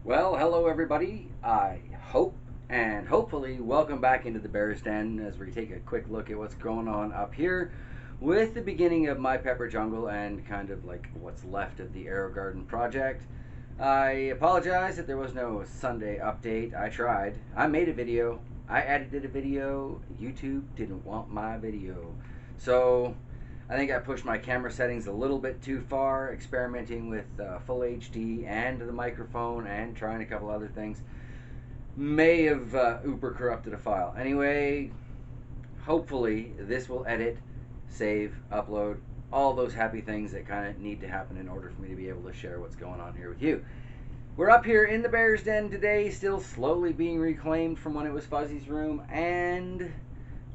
Well, hello everybody. I hope and hopefully welcome back into the Bear's Den as we take a quick look at what's going on up here with the beginning of my pepper jungle and kind of like what's left of the AeroGarden project. I apologize that there was no Sunday update. I tried. I made a video. I edited a video. YouTube didn't want my video. So I think I pushed my camera settings a little bit too far, experimenting with full HD and the microphone and trying a couple other things. May have uber corrupted a file. Anyway, hopefully this will edit, save, upload, all those happy things that kind of need to happen in order for me to be able to share what's going on here with you. We're up here in the Bear's Den today, still slowly being reclaimed from when it was Fuzzy's room, and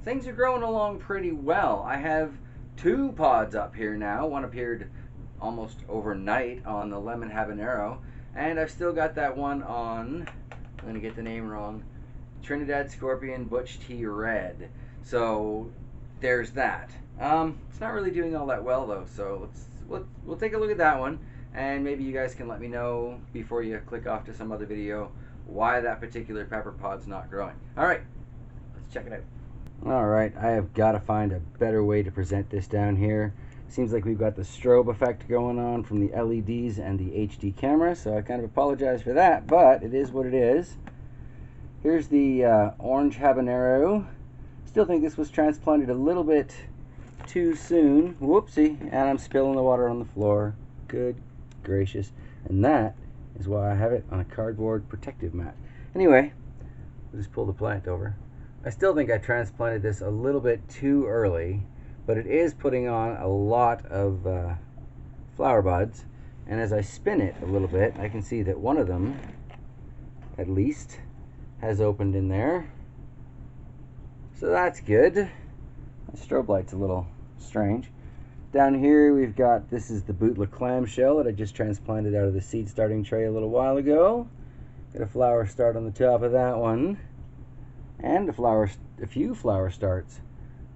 things are growing along pretty well. I have two pods up here now. One appeared almost overnight on the lemon habanero, and I've still got that one on, I'm going to get the name wrong, Trinidad Scorpion Butch Tea Red. So there's that. It's not really doing all that well though, so we'll take a look at that one, and maybe you guys can let me know before you click off to some other video why that particular pepper pod's not growing. Alright, let's check it out. Alright, I have got to find a better way to present this down here. Seems like we've got the strobe effect going on from the LEDs and the HD camera, so I kind of apologize for that, but it is what it is. Here's the orange habanero. Still think this was transplanted a little bit too soon. Whoopsie, and I'm spilling the water on the floor. Good gracious. And that is why I have it on a cardboard protective mat. Anyway, I'll just pull the plant over. I still think I transplanted this a little bit too early, but it is putting on a lot of flower buds, and as I spin it a little bit, I can see that one of them, at least, has opened in there. So that's good. The strobe light's a little strange. Down here we've got, this is the bootleg clamshell that I just transplanted out of the seed starting tray a little while ago. Got a flower start on the top of that one, and a few flower starts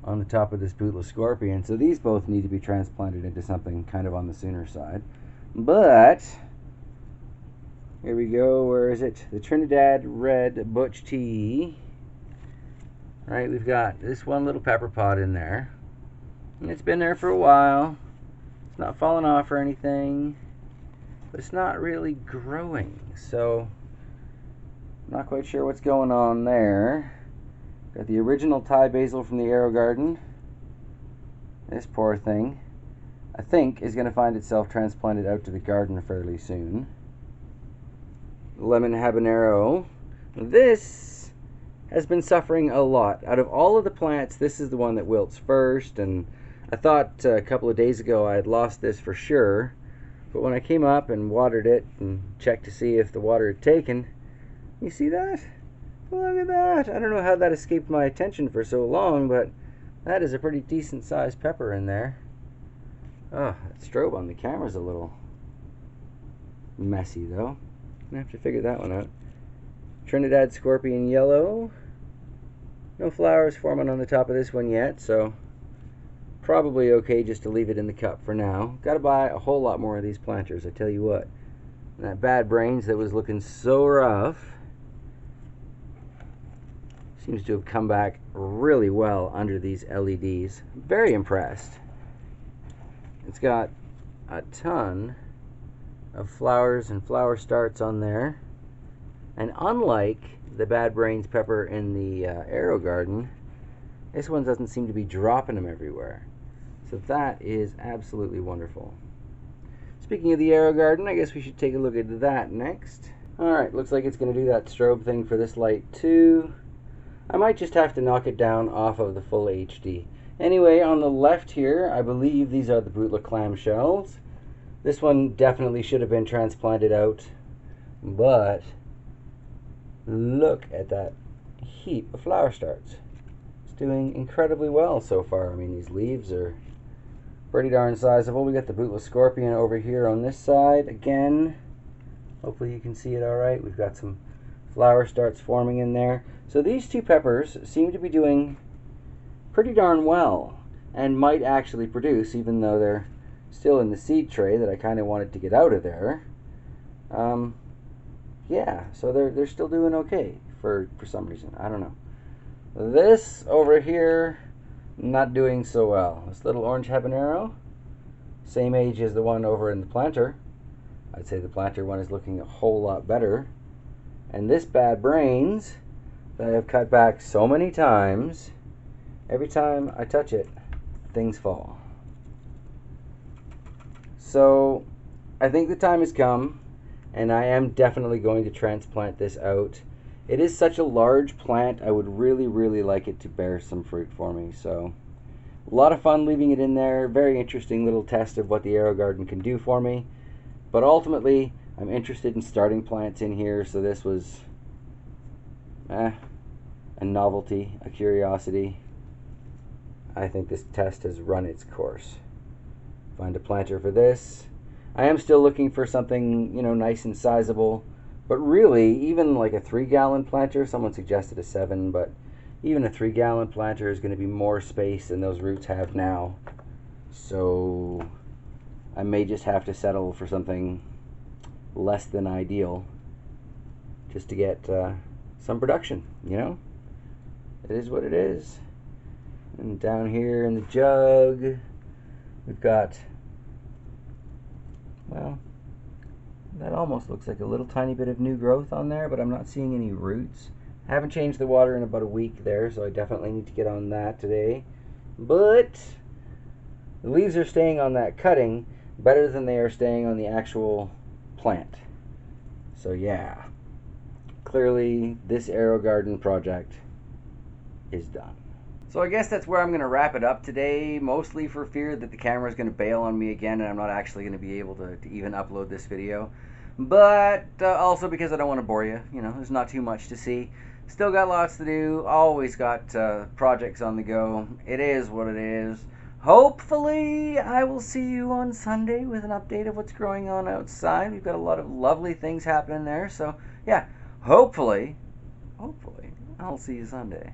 on the top of this bootleg scorpion. So these both need to be transplanted into something kind of on the sooner side. But here we go. Where is it? The Trinidad Red Butch Tea. Right, we've got this one little pepper pod in there, and it's been there for a while. It's not fallen off or anything, but it's not really growing, so I'm not quite sure what's going on there. Got the original Thai basil from the AeroGarden. This poor thing, I think, is going to find itself transplanted out to the garden fairly soon. Lemon habanero. This has been suffering a lot. Out of all of the plants, this is the one that wilts first, and I thought a couple of days ago I had lost this for sure, but when I came up and watered it and checked to see if the water had taken, you see that? Look at that. I don't know how that escaped my attention for so long, but that is a pretty decent sized pepper in there. Oh, that strobe on the camera's a little messy though. I'm gonna have to figure that one out. Trinidad Scorpion Yellow. No flowers forming on the top of this one yet, so probably okay just to leave it in the cup for now. Gotta buy a whole lot more of these planters, I tell you what. And that Bad Brains that was looking so rough seems to have come back really well under these LEDs. Very impressed. It's got a ton of flowers and flower starts on there. And unlike the Bad Brains pepper in the AeroGarden, this one doesn't seem to be dropping them everywhere. So that is absolutely wonderful. Speaking of the AeroGarden, I guess we should take a look at that next. Alright, looks like it's going to do that strobe thing for this light too. I might just have to knock it down off of the full HD. Anyway, on the left here, I believe these are the bootleg clamshells. This one definitely should have been transplanted out, but look at that heap of flower starts. It's doing incredibly well so far. I mean, these leaves are pretty darn sizable. We got the bootleg scorpion over here on this side again. Hopefully you can see it all right. We've got some flower starts forming in there. So these two peppers seem to be doing pretty darn well and might actually produce, even though they're still in the seed tray that I kind of wanted to get out of there. yeah, so they're still doing okay for some reason. I don't know. This over here, not doing so well. This little orange habanero, same age as the one over in the planter. I'd say the planter one is looking a whole lot better. And this bad brains that I have cut back so many times, every time I touch it, things fall. So I think the time has come, and I am definitely going to transplant this out. It is such a large plant, I would really, really like it to bear some fruit for me. So a lot of fun leaving it in there. Very interesting little test of what the AeroGarden can do for me. But ultimately, I'm interested in starting plants in here, so this was a novelty, a curiosity. I think this test has run its course. Find a planter for this. I am still looking for something, nice and sizable. But really, even like a 3-gallon planter, someone suggested a 7, but even a 3-gallon planter is going to be more space than those roots have now. So I may just have to settle for something less than ideal just to get some production, It is what it is. And down here in the jug, we've got, well, that almost looks like a little tiny bit of new growth on there, but I'm not seeing any roots. I haven't changed the water in about a week there, so I definitely need to get on that today. But the leaves are staying on that cutting better than they are staying on the actual plant. So yeah, clearly this AeroGarden project is done. So I guess that's where I'm going to wrap it up today, mostly for fear that the camera is going to bail on me again and I'm not actually going to be able to even upload this video. But also because I don't want to bore you, there's not too much to see. Still got lots to do, always got projects on the go. It is what it is. Hopefully I will see you on Sunday with an update of what's growing on outside. We've got a lot of lovely things happening there, so yeah, hopefully I'll see you Sunday.